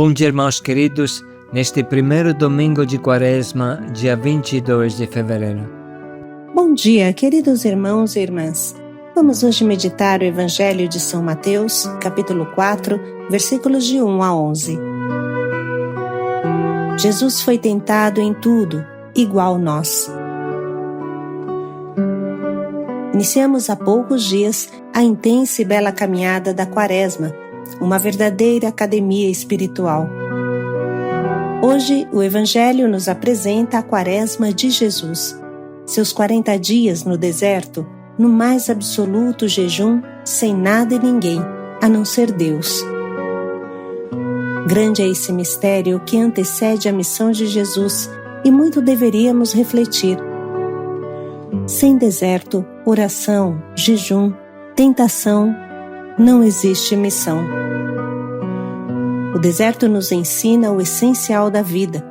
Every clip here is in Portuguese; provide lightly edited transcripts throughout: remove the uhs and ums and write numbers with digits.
Bom dia, irmãos queridos, neste primeiro domingo de Quaresma, dia 22 de fevereiro. Bom dia, queridos irmãos e irmãs. Vamos hoje meditar o Evangelho de São Mateus, capítulo 4, versículos de 1 a 11. Jesus foi tentado em tudo, igual nós. Iniciamos há poucos dias a intensa e bela caminhada da Quaresma, uma verdadeira academia espiritual. Hoje, o Evangelho nos apresenta a Quaresma de Jesus, seus 40 dias no deserto, no mais absoluto jejum, sem nada e ninguém, a não ser Deus. Grande é esse mistério que antecede a missão de Jesus e muito deveríamos refletir. Sem deserto, oração, jejum, tentação, não existe missão. O deserto nos ensina o essencial da vida,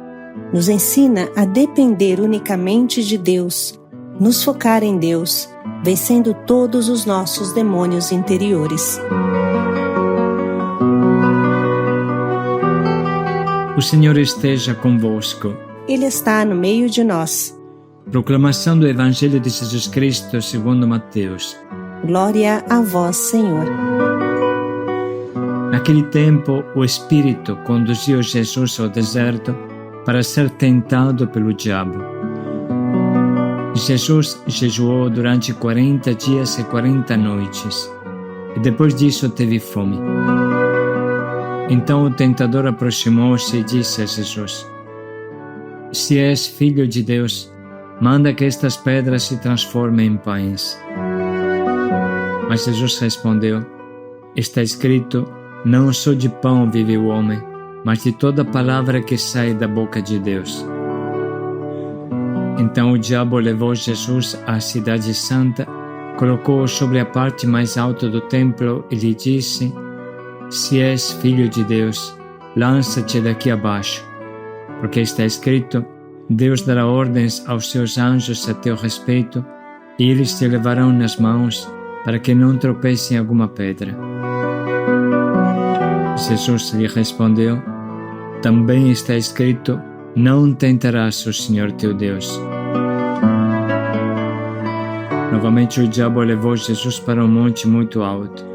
nos ensina a depender unicamente de Deus, nos focar em Deus, vencendo todos os nossos demônios interiores. O Senhor esteja convosco. Ele está no meio de nós. Proclamação do Evangelho de Jesus Cristo segundo Mateus. Glória a vós, Senhor. Naquele tempo, o Espírito conduziu Jesus ao deserto para ser tentado pelo diabo. Jesus jejuou durante 40 dias e 40 noites, e depois disso teve fome. Então o tentador aproximou-se e disse a Jesus: Se és filho de Deus, manda que estas pedras se transformem em pães. Mas Jesus respondeu: Está escrito, não só de pão vive o homem, mas de toda palavra que sai da boca de Deus. Então o diabo levou Jesus à cidade santa, colocou-o sobre a parte mais alta do templo e lhe disse: Se és filho de Deus, lança-te daqui abaixo, porque está escrito, Deus dará ordens aos seus anjos a teu respeito, e eles te levarão nas mãos, para que não tropece em alguma pedra. Jesus lhe respondeu: Também está escrito, não tentarás o Senhor teu Deus. Novamente o diabo levou Jesus para um monte muito alto.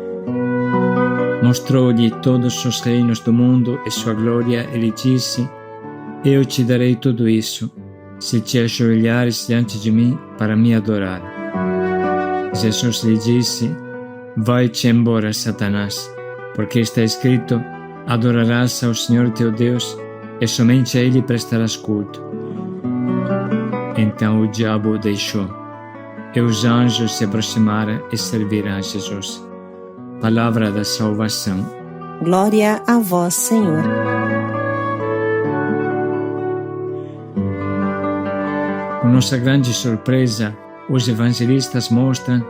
Mostrou-lhe todos os reinos do mundo e sua glória e lhe disse: Eu te darei tudo isso, se te ajoelhares diante de mim para me adorar. Jesus lhe disse: Vai-te embora, Satanás, porque está escrito, adorarás ao Senhor teu Deus e somente a Ele prestarás culto. Então o diabo o deixou, e os anjos se aproximaram e serviram a Jesus. Palavra da salvação. Glória a vós, Senhor. Com nossa grande surpresa, os evangelistas mostram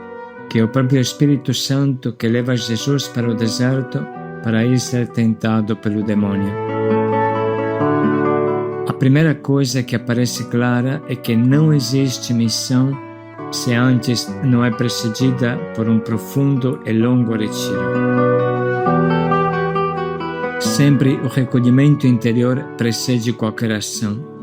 que é o próprio Espírito Santo que leva Jesus para o deserto para ir ser tentado pelo demônio. A primeira coisa que aparece clara é que não existe missão se antes não é precedida por um profundo e longo retiro. Sempre o recolhimento interior precede qualquer ação.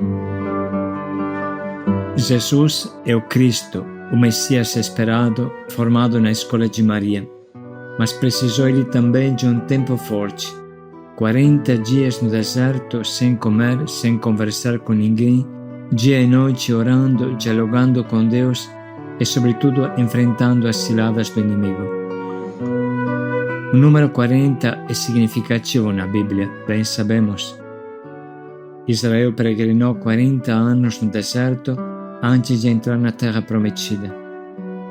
Jesus é o Cristo, o Messias esperado, formado na escola de Maria, mas precisou ele também de um tempo forte, 40 dias no deserto, sem comer, sem conversar com ninguém, dia e noite orando, dialogando com Deus e, sobretudo, enfrentando as ciladas do inimigo. O número 40 é significativo na Bíblia, bem sabemos. Israel peregrinou 40 anos no deserto antes de entrar na Terra Prometida.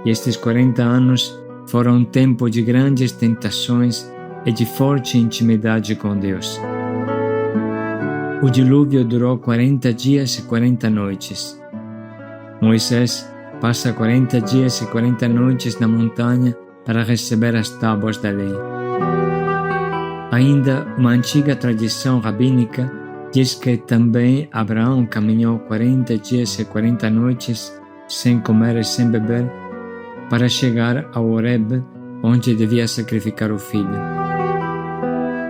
E estes 40 anos foram um tempo de grandes tentações e de forte intimidade com Deus. O dilúvio durou 40 dias e 40 noites. Moisés passa 40 dias e 40 noites na montanha para receber as tábuas da lei. Ainda uma antiga tradição rabínica diz que também Abraão caminhou 40 dias e 40 noites sem comer e sem beber para chegar ao Horeb, onde devia sacrificar o filho.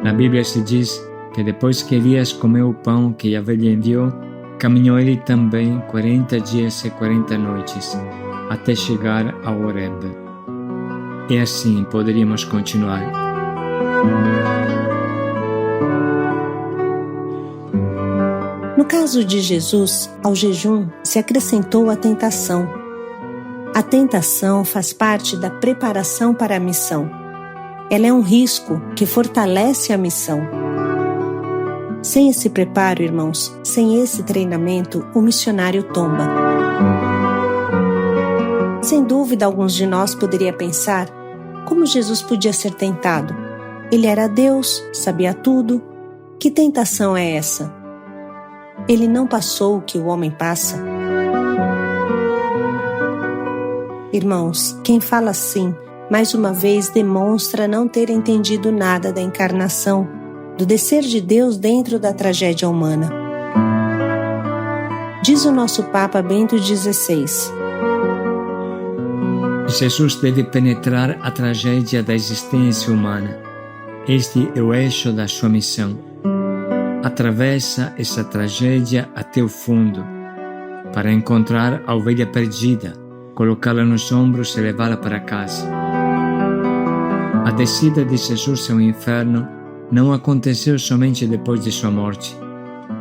Na Bíblia se diz que depois que Elias comeu o pão que Yahvé lhe enviou, caminhou ele também 40 dias e 40 noites, até chegar a Horeb. E assim poderíamos continuar. No caso de Jesus, ao jejum se acrescentou a tentação. A tentação faz parte da preparação para a missão. Ela é um risco que fortalece a missão. Sem esse preparo, irmãos, sem esse treinamento, o missionário tomba. Sem dúvida, alguns de nós poderiam pensar: como Jesus podia ser tentado? Ele era Deus, sabia tudo. Que tentação é essa? Ele não passou o que o homem passa. Irmãos, quem fala assim, mais uma vez demonstra não ter entendido nada da encarnação, do descer de Deus dentro da tragédia humana. Diz o nosso Papa Bento XVI: Jesus deve penetrar a tragédia da existência humana. Este é o eixo da sua missão. Atravessa essa tragédia até o fundo, para encontrar a ovelha perdida, colocá-la nos ombros e levá-la para casa. A descida de Jesus ao inferno não aconteceu somente depois de sua morte,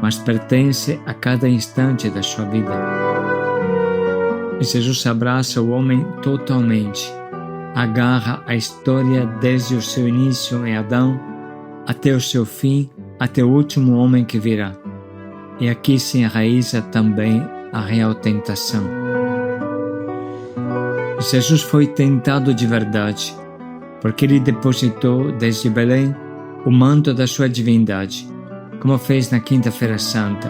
mas pertence a cada instante da sua vida. E Jesus abraça o homem totalmente, agarra a história desde o seu início em Adão até o seu fim, até o último homem que virá. E aqui se enraiza também a real tentação. Jesus foi tentado de verdade, porque ele depositou desde Belém o manto da sua divindade, como fez na Quinta-feira Santa.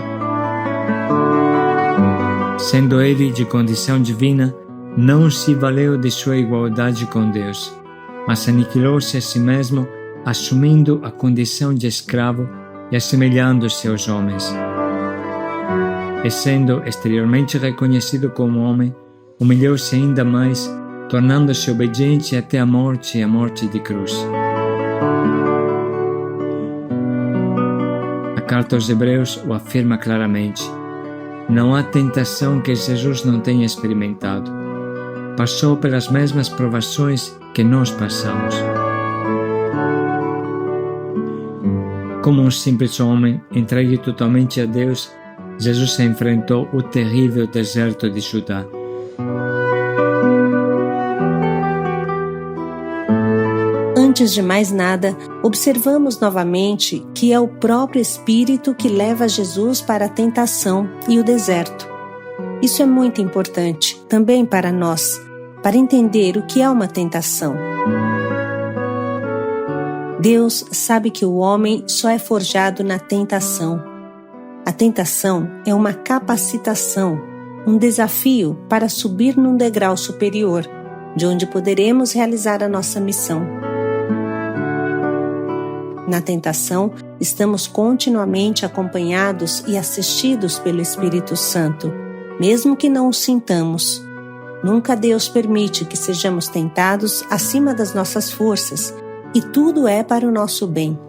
Sendo ele de condição divina, não se valeu de sua igualdade com Deus, mas aniquilou-se a si mesmo, assumindo a condição de escravo e assemelhando-se aos homens. E sendo exteriormente reconhecido como homem, humilhou-se ainda mais, tornando-se obediente até a morte e a morte de cruz. A carta aos Hebreus o afirma claramente: não há tentação que Jesus não tenha experimentado. Passou pelas mesmas provações que nós passamos. Como um simples homem, entregue totalmente a Deus, Jesus enfrentou o terrível deserto de Judá. Antes de mais nada, observamos novamente que é o próprio Espírito que leva Jesus para a tentação e o deserto. Isso é muito importante, também para nós, para entender o que é uma tentação. Deus sabe que o homem só é forjado na tentação. A tentação é uma capacitação, um desafio para subir num degrau superior, de onde poderemos realizar a nossa missão. Na tentação, estamos continuamente acompanhados e assistidos pelo Espírito Santo, mesmo que não o sintamos. Nunca Deus permite que sejamos tentados acima das nossas forças, e tudo é para o nosso bem.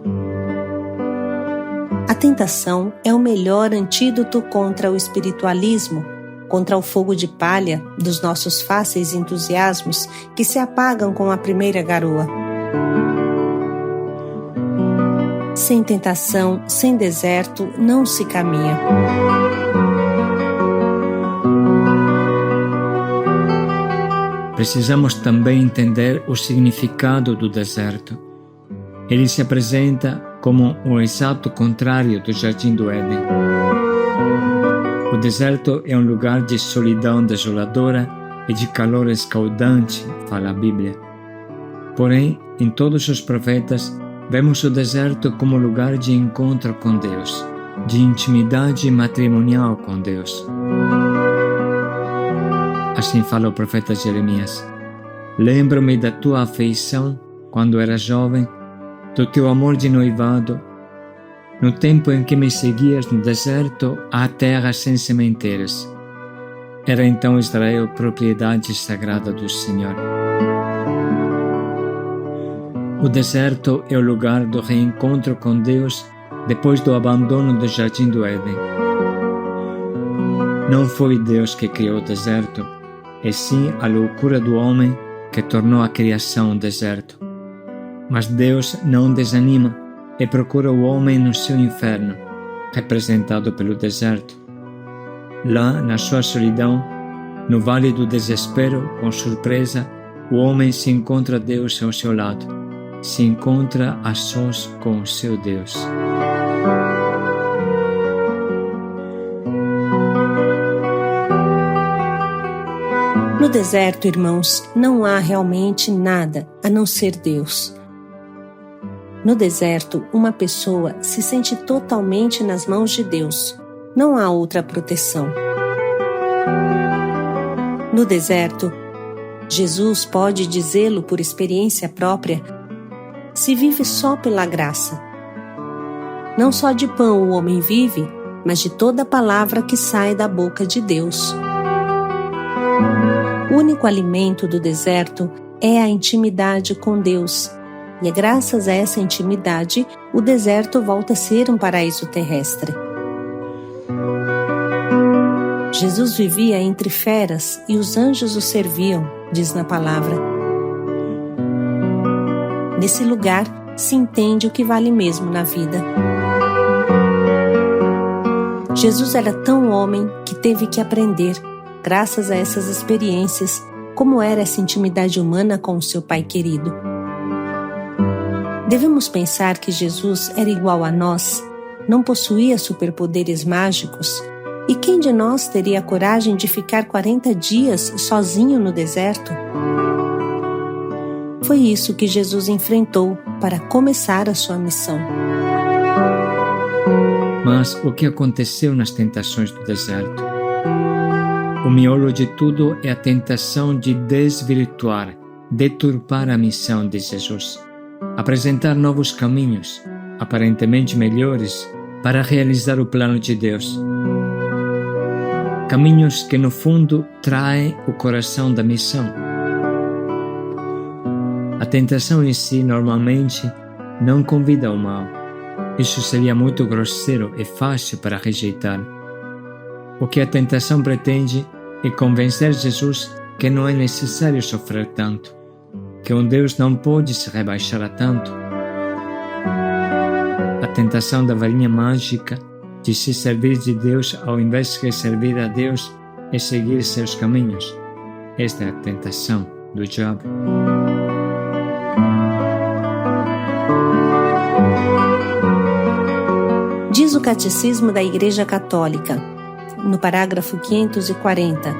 A tentação é o melhor antídoto contra o espiritualismo, contra o fogo de palha dos nossos fáceis entusiasmos que se apagam com a primeira garoa. Sem tentação, sem deserto, não se caminha. Precisamos também entender o significado do deserto. Ele se apresenta como o exato contrário do Jardim do Éden. O deserto é um lugar de solidão desoladora e de calor escaldante, fala a Bíblia. Porém, em todos os profetas, vemos o deserto como lugar de encontro com Deus, de intimidade matrimonial com Deus. Assim fala o profeta Jeremias: lembro-me da tua afeição quando era jovem, do teu amor de noivado, no tempo em que me seguias no deserto à terra sem sementeiras. Era então Israel propriedade sagrada do Senhor. O deserto é o lugar do reencontro com Deus depois do abandono do Jardim do Éden. Não foi Deus que criou o deserto, e sim a loucura do homem que tornou a criação um deserto. Mas Deus não desanima e procura o homem no seu inferno, representado pelo deserto. Lá, na sua solidão, no vale do desespero, com surpresa, o homem se encontra Deus ao seu lado, se encontra a sós com o seu Deus. No deserto, irmãos, não há realmente nada a não ser Deus. No deserto, uma pessoa se sente totalmente nas mãos de Deus. Não há outra proteção. No deserto, Jesus pode dizê-lo por experiência própria, se vive só pela graça. Não só de pão o homem vive, mas de toda palavra que sai da boca de Deus. O único alimento do deserto é a intimidade com Deus, e é graças a essa intimidade o deserto volta a ser um paraíso terrestre. Jesus vivia entre feras e os anjos o serviam, diz na palavra. Nesse lugar se entende o que vale mesmo na vida. Jesus era tão homem que teve que aprender, graças a essas experiências, como era essa intimidade humana com o seu Pai querido. Devemos pensar que Jesus era igual a nós, não possuía superpoderes mágicos, e quem de nós teria a coragem de ficar 40 dias sozinho no deserto? Foi isso que Jesus enfrentou para começar a sua missão. Mas o que aconteceu nas tentações do deserto? O miolo de tudo é a tentação de desvirtuar, deturpar a missão de Jesus, apresentar novos caminhos, aparentemente melhores, para realizar o plano de Deus. Caminhos que no fundo traem o coração da missão. A tentação em si normalmente não convida ao mal. Isso seria muito grosseiro e fácil para rejeitar. O que a tentação pretende é convencer Jesus que não é necessário sofrer tanto, que um Deus não pode se rebaixar a tanto. A tentação da varinha mágica de se servir de Deus ao invés de servir a Deus e seguir seus caminhos. Esta é a tentação do diabo. Diz o Catecismo da Igreja Católica, no parágrafo 540.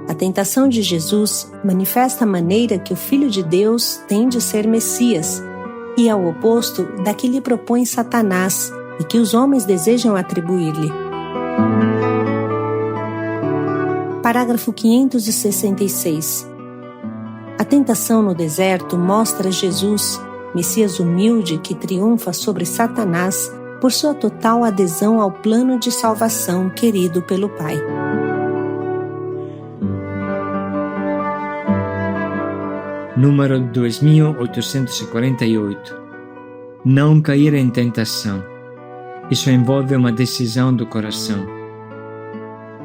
A tentação de Jesus manifesta a maneira que o Filho de Deus tem de ser Messias, e é o oposto da que lhe propõe Satanás e que os homens desejam atribuir-lhe. Parágrafo 566. A tentação no deserto mostra Jesus, Messias humilde que triunfa sobre Satanás por sua total adesão ao plano de salvação querido pelo Pai. Número 2848. Não cair em tentação. Isso envolve uma decisão do coração.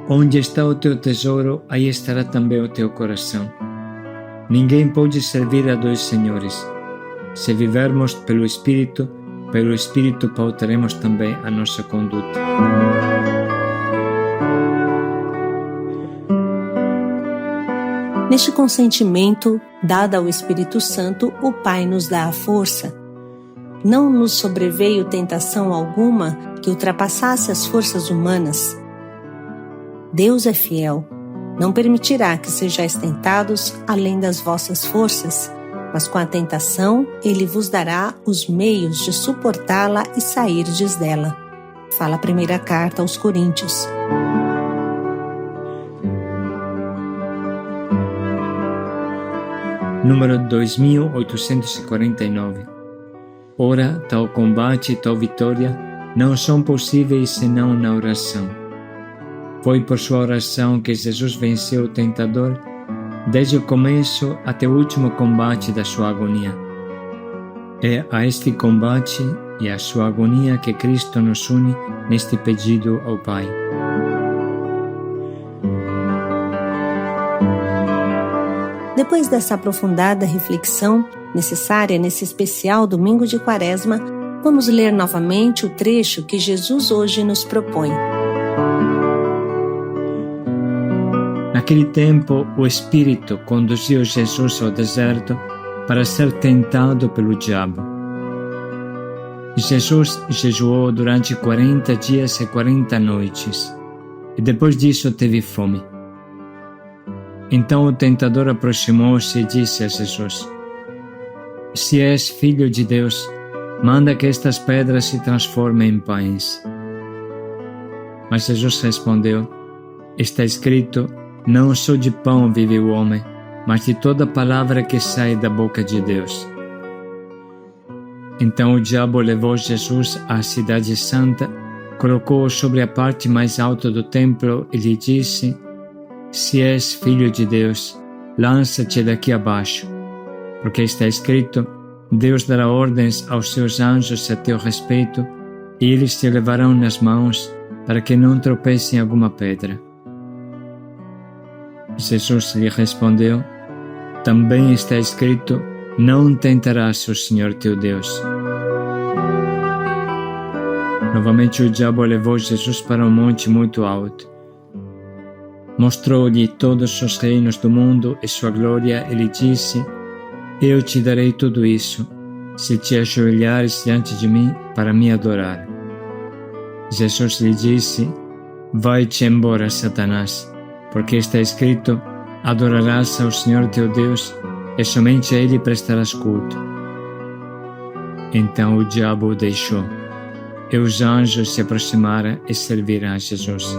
Onde está o teu tesouro, aí estará também o teu coração. Ninguém pode servir a dois senhores. Se vivermos pelo Espírito pautaremos também a nossa conduta. Neste consentimento, dado ao Espírito Santo, o Pai nos dá a força. Não nos sobreveio tentação alguma que ultrapassasse as forças humanas. Deus é fiel, não permitirá que sejais tentados além das vossas forças, mas com a tentação Ele vos dará os meios de suportá-la e sairdes dela. Fala a primeira carta aos Coríntios. Número 2849. Ora, tal combate e tal vitória não são possíveis senão na oração. Foi por sua oração que Jesus venceu o tentador desde o começo até o último combate da sua agonia. É a este combate e a sua agonia que Cristo nos une neste pedido ao Pai. Depois dessa aprofundada reflexão, necessária nesse especial Domingo de Quaresma, vamos ler novamente o trecho que Jesus hoje nos propõe. Naquele tempo, o Espírito conduziu Jesus ao deserto para ser tentado pelo diabo. Jesus jejuou durante 40 dias e 40 noites, e depois disso teve fome. Então o tentador aproximou-se e disse a Jesus: Se és filho de Deus, manda que estas pedras se transformem em pães. Mas Jesus respondeu: Está escrito, não só de pão vive o homem, mas de toda palavra que sai da boca de Deus. Então o diabo levou Jesus à cidade santa, colocou-o sobre a parte mais alta do templo e lhe disse: Se és filho de Deus, lança-te daqui abaixo, porque está escrito, Deus dará ordens aos seus anjos a teu respeito, e eles te levarão nas mãos, para que não tropece em alguma pedra. Jesus lhe respondeu: Também está escrito, não tentarás o Senhor teu Deus. Novamente o diabo levou Jesus para um monte muito alto. Mostrou-lhe todos os reinos do mundo e sua glória e lhe disse: Eu te darei tudo isso, se te ajoelhares diante de mim para me adorar. Jesus lhe disse: Vai-te embora, Satanás, porque está escrito, adorarás ao Senhor teu Deus, e somente a Ele prestarás culto. Então o diabo o deixou, e os anjos se aproximaram e serviram a Jesus.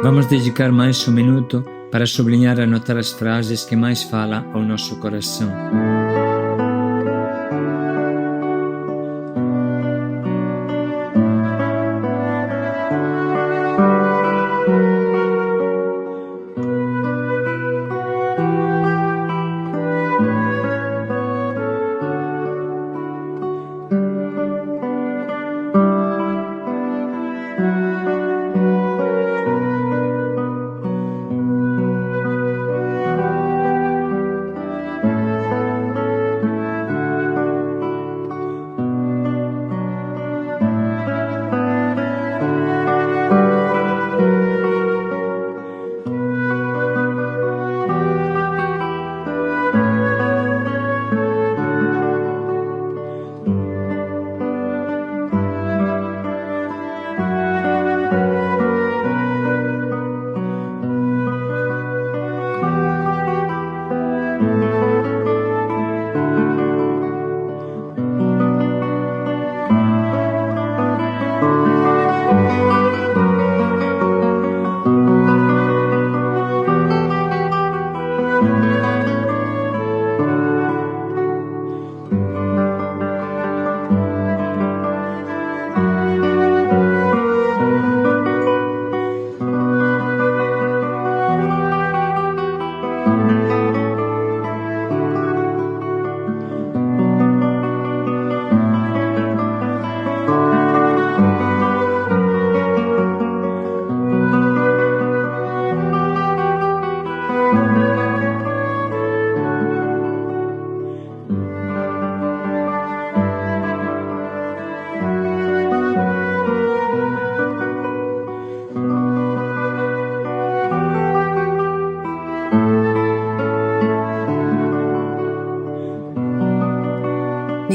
Vamos dedicar mais um minuto para sublinhar e anotar as frases que mais falam ao nosso coração.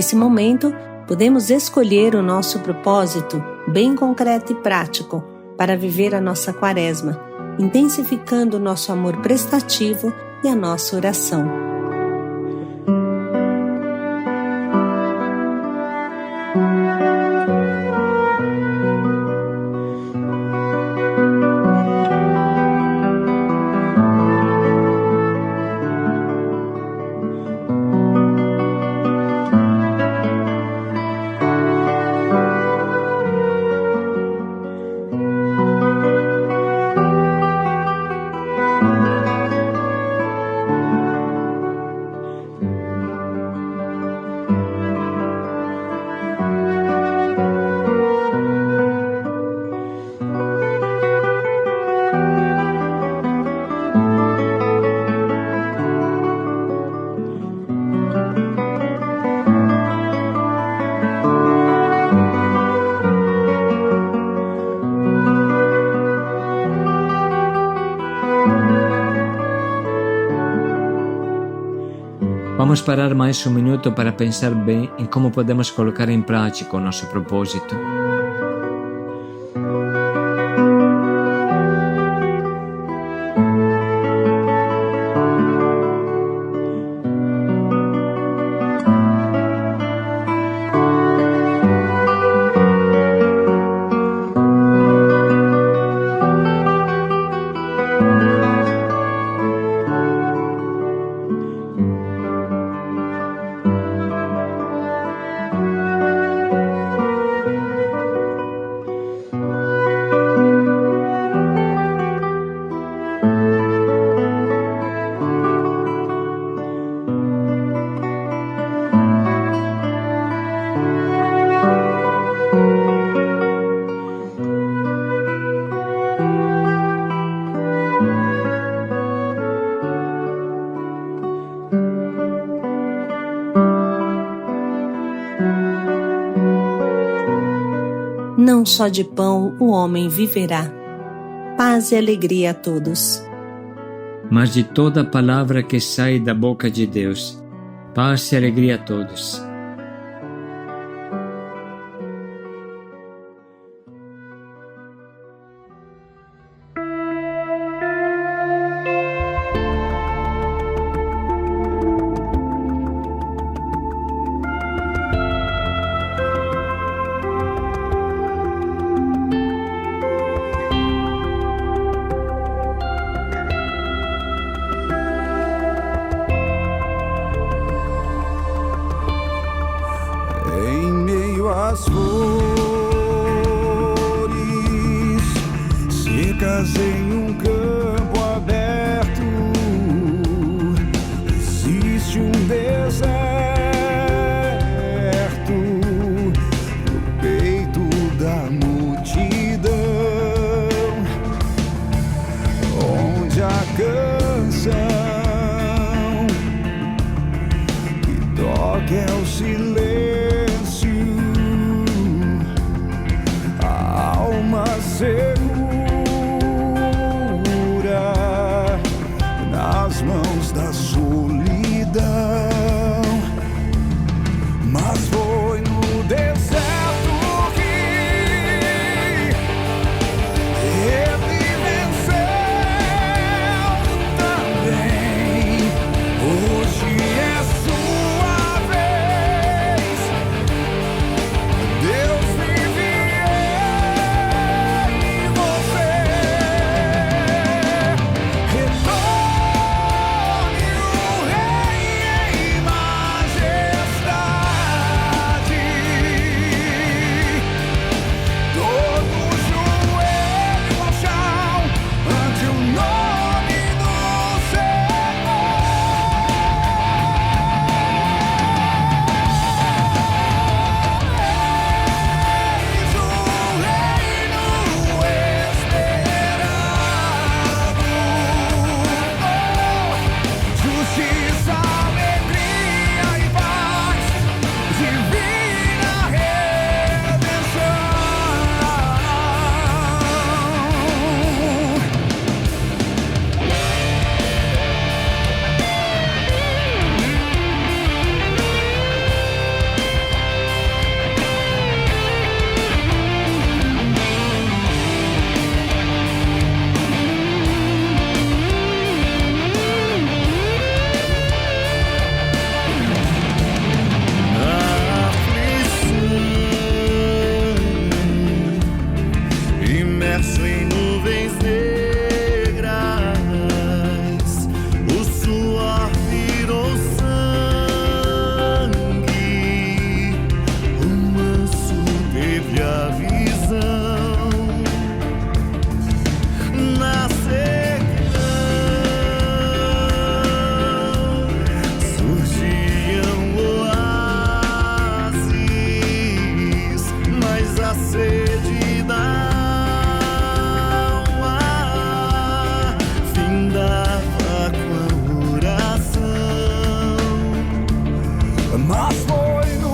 Nesse momento, podemos escolher o nosso propósito, bem concreto e prático, para viver a nossa Quaresma, intensificando o nosso amor prestativo e a nossa oração. Vamos parar mais um minuto para pensar bem em como podemos colocar em prática o nosso propósito. Não só de pão o homem viverá. Paz e alegria a todos. Mas de toda palavra que sai da boca de Deus, paz e alegria a todos. As flores secas em um campo aberto, existe um deserto no peito da multidão, onde a canção que toca é o silêncio. Segura nas mãos da solidão, mas foi no deserto que ele venceu também. Hoje é sua vez, Deus vive. Mas foi no